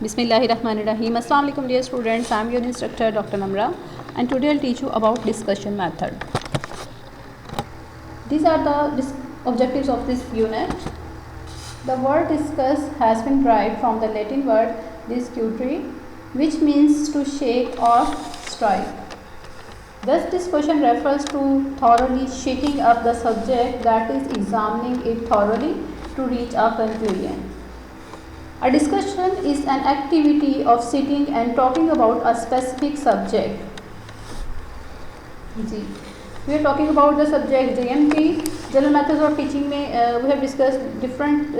Bismillahirrahmanirrahim. Assalamu alaikum dear students. I am your instructor Dr. Namra and today I'll teach you about discussion method. These are the objectives of this unit. The word discuss has been derived from the Latin word discutere, which means to shake or strike. Thus discussion refers to thoroughly shaking up the subject, that is examining it thoroughly to reach a conclusion. A discussion is an activity of sitting and talking about a specific subject. We are talking about the subject JMT, General Methods of Teaching. We have discussed different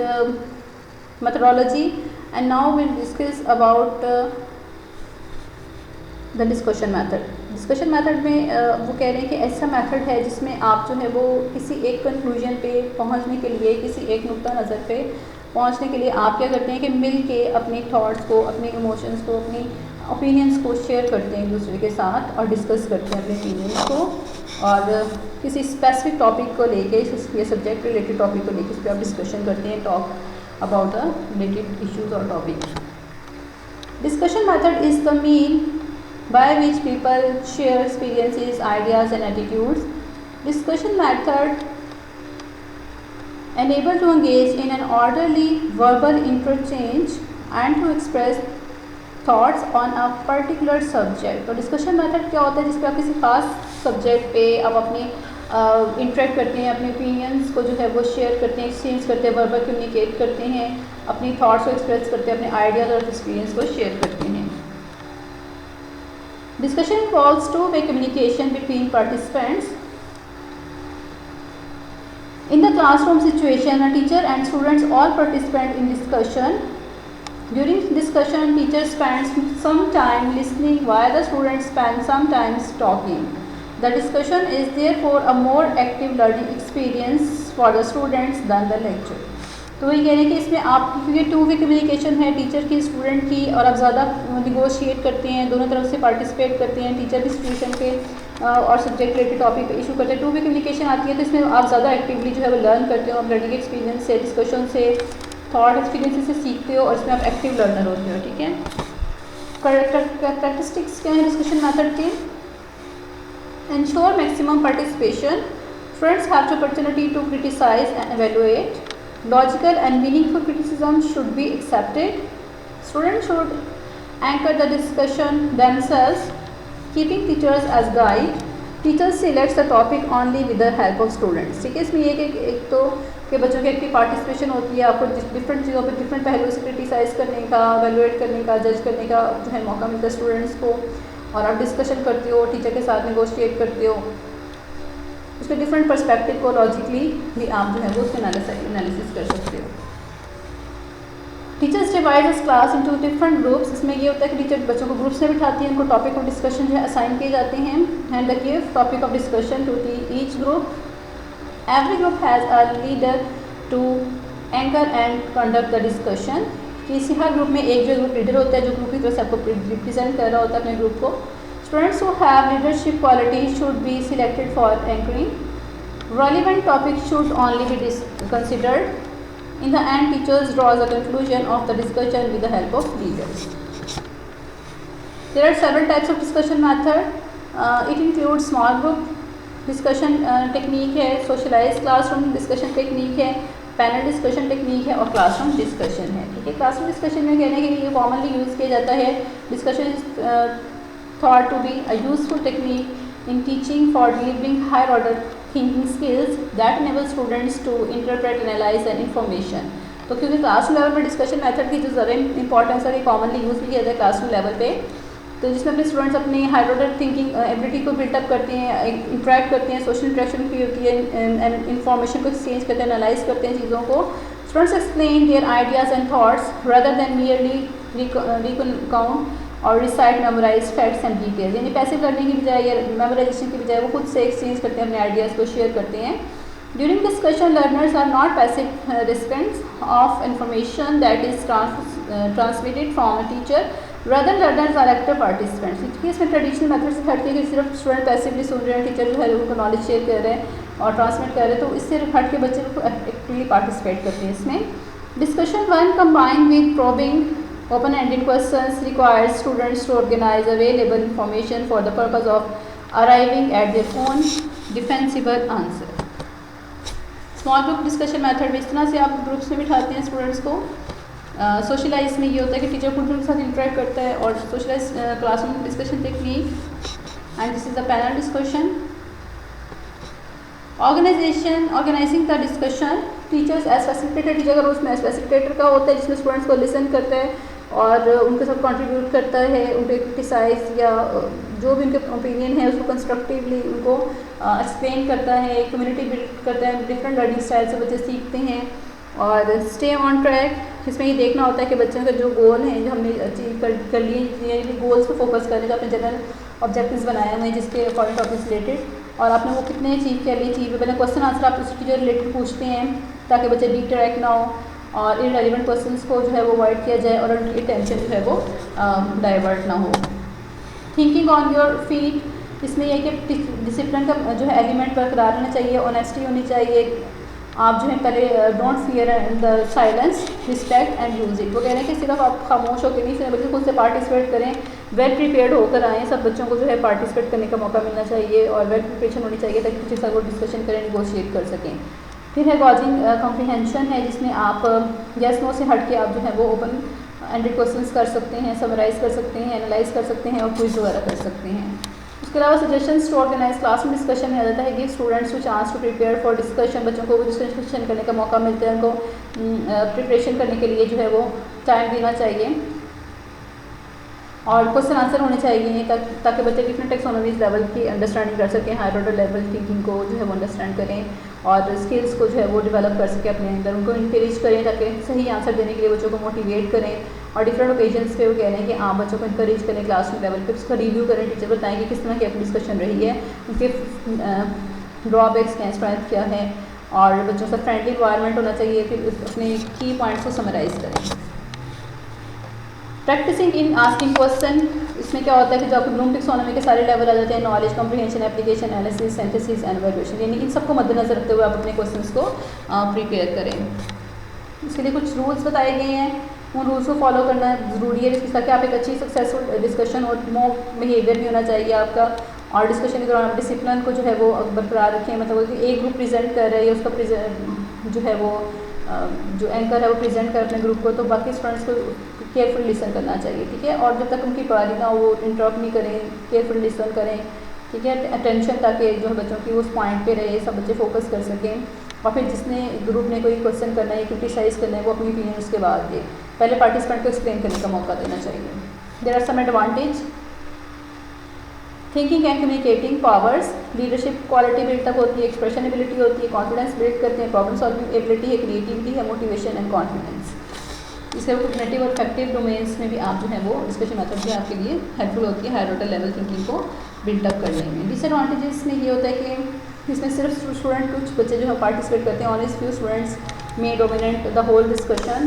methodology, and now we will discuss about the discussion method. Discussion method में वो कह रहे हैं कि ऐसा method है जिसमें आप जो है वो किसी एक कंक्लूजन पे पहुंचने के लिए, किसी एक नुक्ता नज़र पे पहुंचने के लिए आप क्या करते हैं कि मिल के अपने थॉट्स को, अपने इमोशंस को, अपनी ओपिनियंस को शेयर करते हैं एक दूसरे के साथ और डिस्कस करते हैं अपने ओपिनियंस को, और किसी स्पेसिफिक टॉपिक को लेके, ये सब्जेक्ट रिलेटेड टॉपिक को लेके उस पर आप डिस्कशन करते हैं, talk about the related issues और topic. Discussion method is the mean by which people share experiences, ideas and attitudes. Discussion method enable to engage in an orderly verbal interchange and to express thoughts on a particular subject. तो discussion method क्या होता है जिसपे आप किसी खास subject पे आप अपने इंटरेक्ट करते हैं, अपने ओपिनियंस को जो है वो शेयर करते हैं, एक्सचेंज करते हैं, वर्बल कम्युनिकेट करते हैं, अपनी थॉट्स को एक्सप्रेस करते हैं, अपने आइडियाज़ और एक्सपीरियंस को शेयर करते हैं. Discussion involves two-way communication between participants. In the classroom situation, a teacher and students all participate in discussion. During discussion, teacher spends some time listening while the students spend some time talking. The discussion is therefore a more active learning experience for the students than the lecture. तो वही कह रहे हैं कि इसमें आप, क्योंकि two way communication है टीचर की, स्टूडेंट की, और आप ज़्यादा निगोशिएट करते हैं, दोनों तरफ से पार्टिसिपेट करते हैं, टीचर भी सिचुएशन पे और सब्जेक्ट रिलेटेड टॉपिक पे इशू करते हैं. टू वे कम्युनिकेशन आती है तो इसमें आप ज़्यादा एक्टिवली जो है वो लर्न करते हो, आप लर्निंग एक्सपीरियंस से, डिस्कशन से, थॉट एक्सपीरियंस से सीखते हो और इसमें आप एक्टिव लर्नर होते हो. ठीक है. कैरेक्टरिस्टिक्स क्या है डिस्कशन मैथड के? Ensure maximum participation. Students have the opportunity to criticise and evaluate. Logical and meaningful criticism should be accepted. Students should anchor the discussion themselves, keeping teachers as guide. Teachers selects the topic only with the help of students. ठीक है. इसमें ये कि एक तो कि बच्चों की एक्टिव पार्टिसिपेशन होती है, आपको डिफरेंट चीज़ों पर डिफरेंट पहलुओं से क्रिटिसाइज़ करने का, एवेलुएट करने का, जज करने का जो है मौका मिलता है स्टूडेंट्स को, और आप डिस्कशन करते हो, टीचर के साथ नेगोशिएट करते हो, उसके डिफरेंट पर्सपेक्टिव को लॉजिकली भी आप जो है वो उसके एनालिसिस कर सकते हो. Teachers divide this class into different groups. इसमें ये होता है कि टीचर बच्चों को ग्रुप्स में बिठाती है, उनको टॉपिक ऑफ डिस्कशन जो है असाइन किए जाते हैं, and the give topic of discussion to each group. Every group has a leader to anchor and conduct the discussion. किसी हर ग्रुप में एक जो ग्रुप लीडर होता है जो ग्रुप की तरफ से आपको रिप्रेजेंट कर रहा होता है अपने ग्रुप को. Students who have leadership qualities should be selected for anchoring. Relevant topics should only be considered. In the end, teachers draw the conclusion of the discussion with the help of leaders. There are several types of discussion method. It includes small group discussion technique है, socialized classroom discussion technique है, panel discussion technique है और classroom discussion है. ठीक है. Classroom discussion में कहने के लिए कॉमनली यूज़ किया जाता है. Discussion thought to be a useful technique in teaching for delivering higher order thinking skills that enable students to interpret, analyze and information. तो क्योंकि क्लासरूम लेवल पर डिस्कशन मेथड की जो ज़रा इंपॉर्टेंस है, कॉमनली यूज़ भी किया जाता है क्लासरूम लेवल पे, तो जिसमें अपने स्टूडेंट्स अपनी हायर ऑर्डर थिंकिंग एबिलिटी को बिल्टअप करते हैं, इंटरेक्ट करते हैं, सोशल इंटरेक्शन की होती है, इन्फॉर्मेशन को एक्सचेंज करते हैं, एनालाइज करते हैं चीज़ों को. Students explain their ideas and thoughts rather than merely recount और recite memorize facts and details. यानी पैसिव लर्निंग की बजाय या मेमोराइजेशन की बजाय वो खुद से एक्सचेंज करते हैं, अपने आइडियाज़ को शेयर करते हैं. During discussion learners are not passive recipients of information that is transmitted from a teacher, rather learners are active participants. ठीक है. इसमें ट्रेडिशनल मेथड से हट के सिर्फ स्टूडेंट पैसिवली सुन रहे हैं, टीचर जो है उनको नॉलेज शेयर कर रहे हैं और ट्रांसमिट कर रहे हैं, तो इससे हट के बच्चे एक्टिवली पार्टिसिपेट करते हैं इसमें. Discussion one combined with probing Open-ended questions requires students to organize available information for the purpose of arriving at their own defensible answer. Small group discussion method में इस तरह से आप ग्रुप्स में बिठाते हैं स्टूडेंट्स को. सोशलाइज में ये होता है कि टीचर खुद उनके साथ इंटरेक्ट करता है. और socialise classroom discussion technique and this is the panel discussion. Organising the discussion teachers as facilitator. Teacher का रोल उसमें एज फैसिलिटेटर का होता है, जिसमें स्टूडेंट्स को लिसन करता है और उनके साथ कंट्रीब्यूट करता है, उनके क्रिटिसाइज या जो भी उनके ओपिनियन है उसको कंस्ट्रक्टिवली उनको एक्सप्लेन करता है, कम्युनिटी बिल्ड करता है. डिफरेंट लर्निंग स्टाइल से बच्चे सीखते हैं. और स्टे ऑन ट्रैक, इसमें ये देखना होता है कि बच्चों का जो गोल है जो हमने अचीव कर लिए, यानी गोल्स पर फोकस करें, जो अपने जनरल ऑब्जेक्टिव्स बनाए हुए हैं जिसके अकॉर्डिंग टॉपिक रिलेटेड, और आपने वो कितने अचीव कर लिए चीज़. पहले क्वेश्चन आंसर आप उसकी जो रिलेटेड पूछते हैं ताकि बच्चे डिट्रैक्ट ना हो और इररिलेवेंट क्वेश्चंस को जो है वो अवॉइड किया जाए और उनकी अटेंशन जो है वो डाइवर्ट ना हो. थिंकिंग ऑन योर फीट, इसमें यह कि डिसिप्लिन का जो है एलिमेंट बरकरार रहना चाहिए, ऑनेस्टी होनी चाहिए. आप जो है पहले don't fear the silence, respect and use it. वो कह रहे हैं कि सिर्फ आप खामोश होकर नहीं सुने बल्कि खुद से पार्टिसिपेट करें, वेल प्रिपेयर्ड होकर आएँ. सब बच्चों को जो है पार्टिसिपेट करने का मौका मिलना चाहिए और वेल प्रिपरेशन होनी चाहिए ताकि टीचर साथ वो डिस्कशन करें, निगोशिएट कर सकें. फिर है गॉजिंग कॉम्प्रिहेंशन है, जिसमें आप यस नो से हट के आप जो है वो ओपन एंडेड क्वेश्चंस कर सकते हैं, समराइज़ कर सकते हैं, एनालाइज कर सकते हैं और क्विज वगैरह कर सकते हैं. उसके अलावा suggestions to organise classroom discussion में आ जाता है. Give students to chance to prepare for discussion. बच्चों को डिस्कशन करने का मौका मिलता है, उनको प्रिपरेशन करने के लिए जो है वो टाइम देना चाहिए. और क्वेश्चन आंसर होने चाहिए ताकि बच्चे डिफरेंट टेक्सोनॉमीज लेवल की अंडरस्टैंडिंग कर सकें, हायर ऑर्डर लेवल थिंकिंग को जो है वो अंडरस्टैंड करें और स्किल्स को जो है वो डेवलप कर सकें अपने अंदर. उनको इंकरेज करें ताकि सही आंसर देने के लिए बच्चों को मोटिवेट करें. और डिफरेंट ओकेजन्स पे वो कह रहे हैं कि आप बच्चों को इंकरेज करें क्लासरूम लेवल पे, उसका रिव्यू करें, टीचर बताएं कि किस तरह की अपनी डिस्कशन रही है, उनके ड्रॉबैक्स क्या, स्ट्रेंथ क्या है. और बच्चों से फ्रेंडली इन्वायरमेंट होना चाहिए. फिर अपने की पॉइंट्स को समराइज़ करें. प्रैक्टिसिंग इन आस्किंग क्वेश्चन, इसमें क्या होता है कि जो आपके ब्लूम टेक्सोनॉमी के सारे लेवल आ जाते हैं, knowledge, comprehension, application, analysis, synthesis and evaluation, यानी इन सबको मद्देनजर रखते हुए आप अपने क्वेश्चंस को प्रिपेयर करें. इसके लिए कुछ रूल्स बताए गए हैं, उन रूल्स को फॉलो करना ज़रूरी है ताकि आप एक अच्छी सक्सेसफुल डिस्कशन और मोक बिहेवियर भी होना चाहिए आपका. और डिस्कशन के दौरान आप डिसिप्लिन को जो है वो बरकरार रखें. मतलब एक ग्रुप प्रेजेंट कर रहा है, उसका जो है वो जो एंकर है वो प्रेजेंट कर अपने ग्रुप को, तो बाकी स्टूडेंट्स को केयरफुल लिसन करना चाहिए. ठीक है. और जब तक उनकी बारी ना हो वो इंटरप्ट नहीं करें, केयरफुल लिसन करें. ठीक है. अटेंशन ताकि जो है बच्चों की उस पॉइंट पे रहे, सब बच्चे फोकस कर सकें. और फिर जिसने ग्रुप ने कोई क्वेश्चन करना है, क्रिटिसाइज़ करना है, वो अपनी ओपिनियन उसके बाद दे. पहले पार्टिसिपेंट को एक्सप्लेन करने का मौका देना चाहिए. There are some advantage. Thinking and communicating powers, leadership quality build up होती है, एक्सप्रेशन एबिलिटी होती है, कॉन्फिडेंस बिल्ड करते हैं, प्रॉब्लम सॉल्विंग एबिलिटी है, क्रिएटिविटी है, मोटिवेशन एंड कॉन्फिडेंस. इसके कोग्निटिव और इफेक्टिव डोमेन्स में भी आप जो है वो डिस्कशन मेथड भी आपके लिए हेल्पफुल होती है हायर ऑर्डर लेवल थिंकिंग को बिल्डअप करने में. डिसएडवांटेजेस में ये होता है कि इसमें सिर्फ स्टूडेंट कुछ बच्चे जो है पार्टिसिपेट करते हैं, only few students may dominate the whole discussion.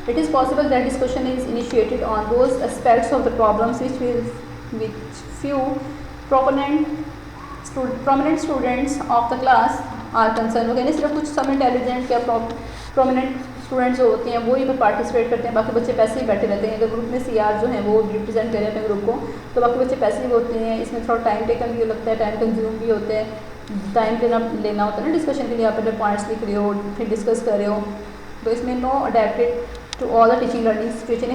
It is possible that discussion is initiated on those aspects of the problems which few prominent students of the class are concerned. यानी सिर्फ कुछ सम intelligent या prominent students जो होते हैं वो ही पर participate करते हैं, बाकी बच्चे पैसे ही बैठे रहते हैं. अगर ग्रुप में CR जो है वो रिप्रेजेंट करें अपने ग्रुप को तो बाकी बच्चे पैसे ही होते हैं. इसमें थोड़ा टाइम टेकन भी लगता है, टाइम कंज्यूम भी होता है, टाइम लेना होता है ना डिस्कशन के लिए. आप अपने पॉइंट्स लिख रहे हो, फिर डिस्कस कर रहे हो, तो इसमें no adapted to all the teaching learning situation.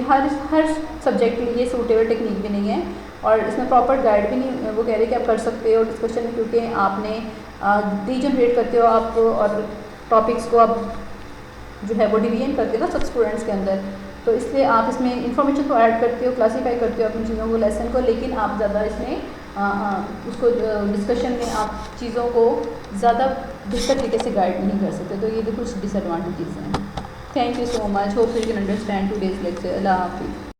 हर सब्जेक्ट के लिए सूटेबल टेक्निक भी नहीं है और इसमें प्रॉपर गाइड भी नहीं. वो कह रहे हैं कि आप कर सकते हो डिस्कशन में, क्योंकि आपने रीजनरेट करते हो आप और टॉपिक्स को आप जो है वो डिवीजन करते हो ना सब स्टूडेंट्स के अंदर, तो इसलिए आप इसमें इंफॉर्मेशन को ऐड करते हो, क्लासीफाई करते हो अपनी चीज़ों को, लेसन को, लेकिन आप ज़्यादा इसमें उसको डिस्कशन में आप चीज़ों को ज़्यादा बेहतर तरीके से गाइड नहीं कर सकते. तो ये भी कुछ डिसएडवांटेजेस हैं. Thank you so much. Hope you can understand today's lecture. अल्लाह हाफिज़.